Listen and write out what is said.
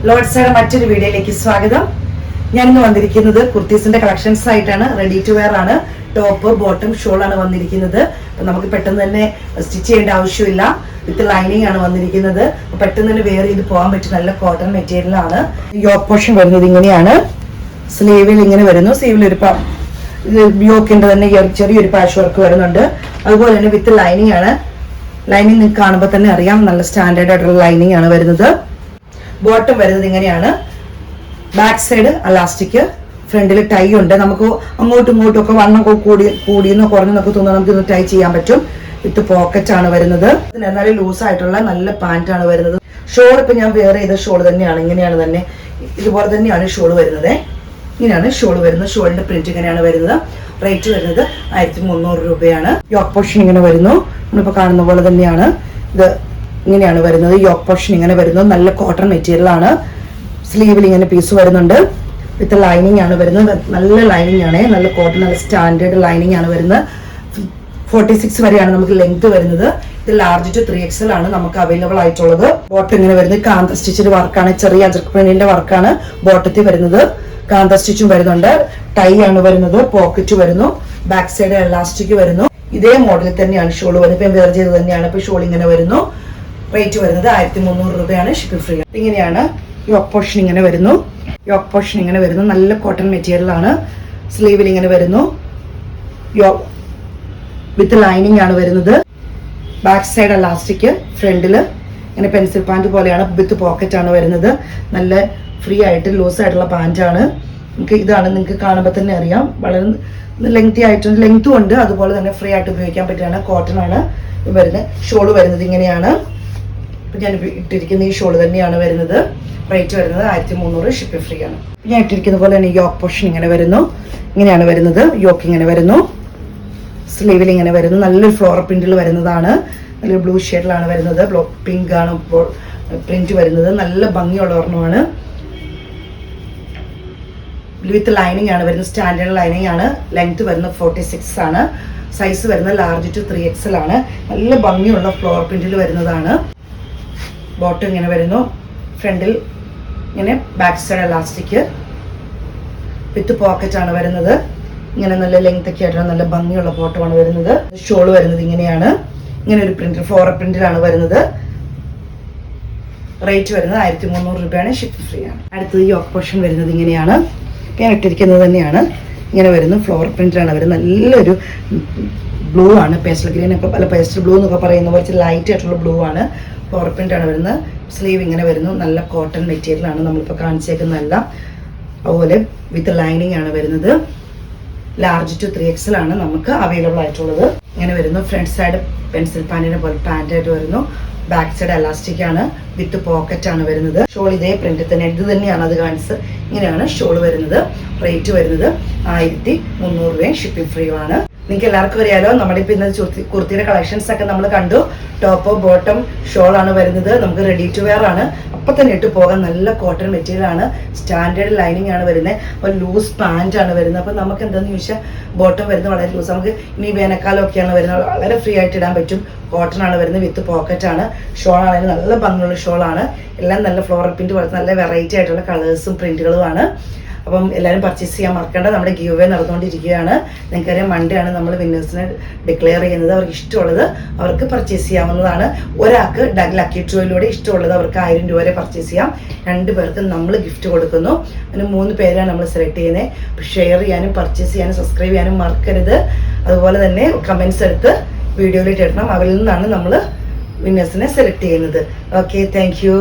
ലോഡ്സയുടെ മറ്റൊരു വീഡിയോയിലേക്ക് സ്വാഗതം. ഞാനിന്ന് വന്നിരിക്കുന്നത് കുർത്തീസിന്റെ കളക്ഷൻസ് ആയിട്ടാണ്. റെഡി ടു വെയർ ആണ്. ടോപ്പ് ബോട്ടം ഷോൾ ആണ് വന്നിരിക്കുന്നത്. അപ്പൊ നമുക്ക് പെട്ടെന്ന് തന്നെ സ്റ്റിച്ച് ചെയ്യേണ്ട ആവശ്യമില്ല. വിത്ത് ലൈനിങ് ആണ് വന്നിരിക്കുന്നത്. പെട്ടെന്ന് തന്നെ വെയർ ചെയ്ത് പോകാൻ പറ്റും. നല്ല കോട്ടൺ മെറ്റീരിയൽ ആണ്. യോക്ക് പോർഷൻ വരുന്നത് ഇങ്ങനെയാണ്. സ്ലീവിൽ ഇങ്ങനെ വരുന്നു. സ്ലീവിൽ ഒരു യോക്കിന്റെ തന്നെ ചെറിയൊരു പാച്ച് വർക്ക് വരുന്നുണ്ട്. അതുപോലെ തന്നെ വിത്ത് ലൈനിങ് ആണ്. ലൈനിങ് നിങ്ങൾക്ക് കാണുമ്പോൾ തന്നെ അറിയാം, നല്ല സ്റ്റാൻഡേർഡ് ആയിട്ടുള്ള ലൈനിങ് ആണ് വരുന്നത്. ബോട്ടം വരുന്നത് ഇങ്ങനെയാണ്. ബാക്ക് സൈഡ് അലാസ്റ്റിക്, ഫ്രണ്ടിൽ ടൈ ഉണ്ട്. നമുക്ക് അങ്ങോട്ടും ഇങ്ങോട്ടും ഒക്കെ വണ്ണം കൂടിയെന്നോ കുറഞ്ഞെന്നൊക്കെ തോന്നുന്നു, നമുക്ക് ഇത് ടൈ ചെയ്യാൻ പറ്റും. വിത്ത് പോക്കറ്റ് ആണ് വരുന്നത്. എന്നാലും ലൂസ് ആയിട്ടുള്ള നല്ല പാന്റ് ആണ് വരുന്നത്. ഷോൾ ഇപ്പൊ ഞാൻ വെയർ ചെയ്ത ഷോൾ തന്നെയാണ്. ഇങ്ങനെയാണ് തന്നെ, ഇതുപോലെ തന്നെയാണ് ഷോൾ വരുന്നത്. ഇങ്ങനെയാണ് ഷോൾ വരുന്നത്. ഷോളിന്റെ പ്രിന്റ് ഇങ്ങനെയാണ് വരുന്നത്. റേറ്റ് വരുന്നത് 1300 രൂപയാണ്. യോക്ക് പോർഷൻ ഇങ്ങനെ വരുന്നു. നമ്മളിപ്പോ കാണുന്ന പോലെ തന്നെയാണ് ഇത്. ഇങ്ങനെയാണ് വരുന്നത്. യോക്ക് പോർഷൻ ഇങ്ങനെ വരുന്നു. നല്ല കോട്ടൺ മെറ്റീരിയൽ ആണ്. സ്ലീവിൽ ഇങ്ങനെ പീസ് വരുന്നുണ്ട്. വിത്ത് ലൈനിങ് ആണ് വരുന്നത്. നല്ല ലൈനിങ് ആണ്. നല്ല കോട്ടൺ, നല്ല സ്റ്റാൻഡേർഡ് ലൈനിങ് ആണ് വരുന്നത്. 46 വരെയാണ് നമുക്ക് ലെങ്ത് വരുന്നത്. ഇത് ലാർജ് ടു 3XL ആണ് നമുക്ക് അവൈലബിൾ ആയിട്ടുള്ളത്. ബോട്ടം ഇങ്ങനെ വരുന്നത് കാന്ത സ്റ്റിച്ചിന്റെ വർക്കാണ്. ചെറിയ അജർക്ക് പ്രിന്റിന്റെ വർക്കാണ് ബോട്ടത്തിൽ വരുന്നത്. കാന്ത സ്റ്റിച്ചും വരുന്നുണ്ട്. ടൈ ആണ് വരുന്നത്. പോക്കറ്റ് വരുന്നു. ബാക്ക് സൈഡ് എലാസ്റ്റിക് വരുന്നു. ഇതേ മോഡലിൽ തന്നെയാണ് ഷോൾ വരുന്നത്. ഇപ്പം വെയർ ചെയ്ത് തന്നെയാണ് ഇപ്പൊ ഷോൾ ഇങ്ങനെ വരുന്നു. റേറ്റ് വരുന്നത് 1300 രൂപയാണ്. Shipping free. ഇങ്ങനെയാണ് യോക്ക് പോർഷൻ ഇങ്ങനെ വരുന്നു. യോക്ക് പോർഷൻ ഇങ്ങനെ വരുന്നു. നല്ല കോട്ടൺ മെറ്റീരിയൽ ആണ്. സ്ലീവിൽ ഇങ്ങനെ വരുന്നു. വിത്ത് ലൈനിങ് ആണ് വരുന്നത്. ബാക്ക് സൈഡ് എലാസ്റ്റിക്, ഫ്രണ്ടില് ഇങ്ങനെ പെൻസിൽ പാന്റ് പോലെയാണ്. വിത്ത് പോക്കറ്റ് ആണ് വരുന്നത്. നല്ല ഫ്രീ ആയിട്ട് ലൂസ് ആയിട്ടുള്ള പാന്റ് ആണ്. ഇതാണ് നിങ്ങൾക്ക് കാണുമ്പോൾ തന്നെ അറിയാം. വളരെ ലെങ്തി ആയിട്ടുണ്ട്. ലെങ്തും ഉണ്ട്. അതുപോലെ തന്നെ ഫ്രീ ആയിട്ട് ഉപയോഗിക്കാൻ പറ്റുകയാണ്. കോട്ടൺ ആണ് വരുന്നത്. ഷോൾ വരുന്നത് ഇങ്ങനെയാണ്. ഇപ്പം ഞാൻ ഇട്ടിരിക്കുന്ന ഈ ഷോൾ തന്നെയാണ് വരുന്നത്. റേറ്റ് വരുന്നത് 1300. ഷിപ്പിംഗ് ഫ്രീ ആണ്. ഞാൻ ഇട്ടിരിക്കുന്ന പോലെ തന്നെ യോക്ക് പോർഷൻ ഇങ്ങനെ വരുന്നു. ഇങ്ങനെയാണ് വരുന്നത്. യോക്ക് ഇങ്ങനെ വരുന്നു. സ്ലീവിൽ ഇങ്ങനെ വരുന്നു. നല്ലൊരു ഫ്ലോറൽ പ്രിന്റിൽ വരുന്നതാണ്. നല്ലൊരു ബ്ലൂ ഷെയ്ഡിലാണ് വരുന്നത്. പിങ്ക് ആണ് പ്രിന്റ് വരുന്നത്. നല്ല ഭംഗിയുള്ള ഒരെണ്ണമാണ്. വിത്ത് ലൈനിങ് ആണ് വരുന്നത്. സ്റ്റാൻഡേർഡ് ലൈനിങ് ആണ്. ലെങ്ത് വരുന്നത് 46 ആണ്. സൈസ് വരുന്നത് ലാർജ് ടു 3XL ആണ്. നല്ല ഭംഗിയുള്ള ഫ്ലോർ പ്രിന്റിൽ വരുന്നതാണ്. ബോട്ടം ഇങ്ങനെ വരുന്നു. ഫ്രണ്ടിൽ ഇങ്ങനെ ബാക്ക് സൈഡ് എലാസ്റ്റിക് വിത്ത് പോക്കറ്റ് ആണ് വരുന്നത്. ഇങ്ങനെ നല്ല ലെങ്ത് ഒക്കെ ആയിട്ടുള്ള നല്ല ഭംഗിയുള്ള ബോട്ടമാണ് വരുന്നത്. ഷോൾ വരുന്നത് ഇങ്ങനെയാണ്. ഇങ്ങനെ ഒരു പ്രിന്റ് ഫ്ലോറൽ പ്രിന്റിലാണ് വരുന്നത്. റേറ്റ് വരുന്നത് 1300 രൂപയാണ്. ഷിപ്പിംഗ് ഫ്രീ ആണ്. അടുത്തത് യോക്ക് പോർഷൻ വരുന്നത് ഇങ്ങനെയാണ്. ഞാൻ ഇട്ടിരിക്കുന്നത് തന്നെയാണ്. ഇങ്ങനെ വരുന്നു. ഫ്ലോറൽ പ്രിന്റിലാണ് വരുന്നത്. നല്ലൊരു ബ്ലൂ ആണ്. പേസ്റ്റൽ ഗ്രീൻ ഒക്കെ, അല്ല പേസ്റ്റൽ ബ്ലൂ എന്നൊക്കെ പറയുന്ന കുറച്ച് ലൈറ്റ് ആയിട്ടുള്ള ബ്ലൂ ആണ്. ഫ്ലോറൽ പ്രിന്റ് ആണ് വരുന്നത്. സ്ലീവ് ഇങ്ങനെ വരുന്നു. നല്ല കോട്ടൺ മെറ്റീരിയൽ ആണ് നമ്മളിപ്പോൾ കാണിച്ചേക്കുന്നതല്ല. അതുപോലെ വിത്ത് ലൈനിങ് ആണ് വരുന്നത്. ലാർജ് ടു 3XL ആണ് നമുക്ക് അവൈലബിൾ ആയിട്ടുള്ളത്. ഇങ്ങനെ വരുന്നു. ഫ്രണ്ട് സൈഡ് പെൻസിൽ പാന്റിനെ പോലെ പാന്റ് ആയിട്ട് വരുന്നു. ബാക്ക് സൈഡ് എലാസ്റ്റിക് ആണ്. വിത്ത് പോക്കറ്റ് ആണ് വരുന്നത്. ഷോൾ ഇതേ പ്രിന്റ് തന്നെ, ഇത് തന്നെയാണ് അത് കാണിച്ചത്. ഇങ്ങനെയാണ് ഷോൾ വരുന്നത്. റേറ്റ് വരുന്നത് 1300 രൂപയും. ഷിപ്പിംഗ് ഫ്രീ ആണ്. നിങ്ങൾക്ക് എല്ലാവർക്കും അറിയാലോ, നമ്മുടെ ഇപ്പൊ ഇന്ന് കുർത്തിയുടെ കളക്ഷൻസ് ഒക്കെ നമ്മൾ കണ്ടു. ടോപ്പ് ബോട്ടം ഷോൾ ആണ് വരുന്നത്. നമുക്ക് റെഡി ടു വെയർ ആണ്. അപ്പൊ തന്നെ ഇട്ട് പോകാൻ നല്ല കോട്ടൺ മെറ്റീരിയൽ ആണ്. സ്റ്റാൻഡേർഡ് ലൈനിങ് ആണ് വരുന്നത്. അപ്പൊ ലൂസ് പാന്റ് ആണ് വരുന്നത്. അപ്പൊ നമുക്ക് എന്താണെന്ന് ചോദിച്ചാൽ ബോട്ടം വരുന്നത് വളരെ ലൂസ്. നമുക്ക് ഇനി വേനൽക്കാലം ഒക്കെയാണ് വരുന്നത്. വളരെ ഫ്രീ ആയിട്ട് ഇടാൻ പറ്റും. കോട്ടൺ ആണ് വരുന്നത്. വിത്ത് പോക്കറ്റ് ആണ്. ഷോൾ ആണെങ്കിൽ നല്ല ഭംഗിയുള്ള ഷോൾ ആണ്. എല്ലാം നല്ല ഫ്ലോറൽ പ്രിന്റ് പോലെ നല്ല വെറൈറ്റി ആയിട്ടുള്ള കളേഴ്സും പ്രിന്റുകളും ആണ്. അപ്പം എല്ലാവരും പർച്ചേസ് ചെയ്യാൻ മറക്കേണ്ട. നമ്മുടെ ഗീവ് അവേ നടന്നുകൊണ്ടിരിക്കുകയാണ്. നിങ്ങൾക്കറിയാം, മൺഡേ ആണ് നമ്മൾ വിന്നേഴ്സിനെ ഡിക്ലെയർ ചെയ്യുന്നത്. അവർക്ക് ഇഷ്ടമുള്ളത് അവർക്ക് പർച്ചേസ് ചെയ്യാവുന്നതാണ്. ഒരാൾക്ക് ലക്കി ഡ്രോയിലൂടെ ഇഷ്ടമുള്ളത് അവർക്ക് 1000 രൂപ വരെ പർച്ചേസ് ചെയ്യാം. 2 പേർക്ക് നമ്മൾ ഗിഫ്റ്റ് കൊടുക്കുന്നു. അതിന് 3 പേരാണ് നമ്മൾ സെലക്ട് ചെയ്യുന്നത്. ഷെയർ ചെയ്യാനും പർച്ചേസ് ചെയ്യാനും സബ്സ്ക്രൈബ് ചെയ്യാനും മറക്കരുത്. അതുപോലെ തന്നെ കമൻസ് എടുത്ത് വീഡിയോയിലിട്ട് ഇടണം. അവരിൽ നിന്നാണ് നമ്മൾ വിന്നേഴ്സിനെ സെലക്ട് ചെയ്യുന്നത്. Okay, thank you.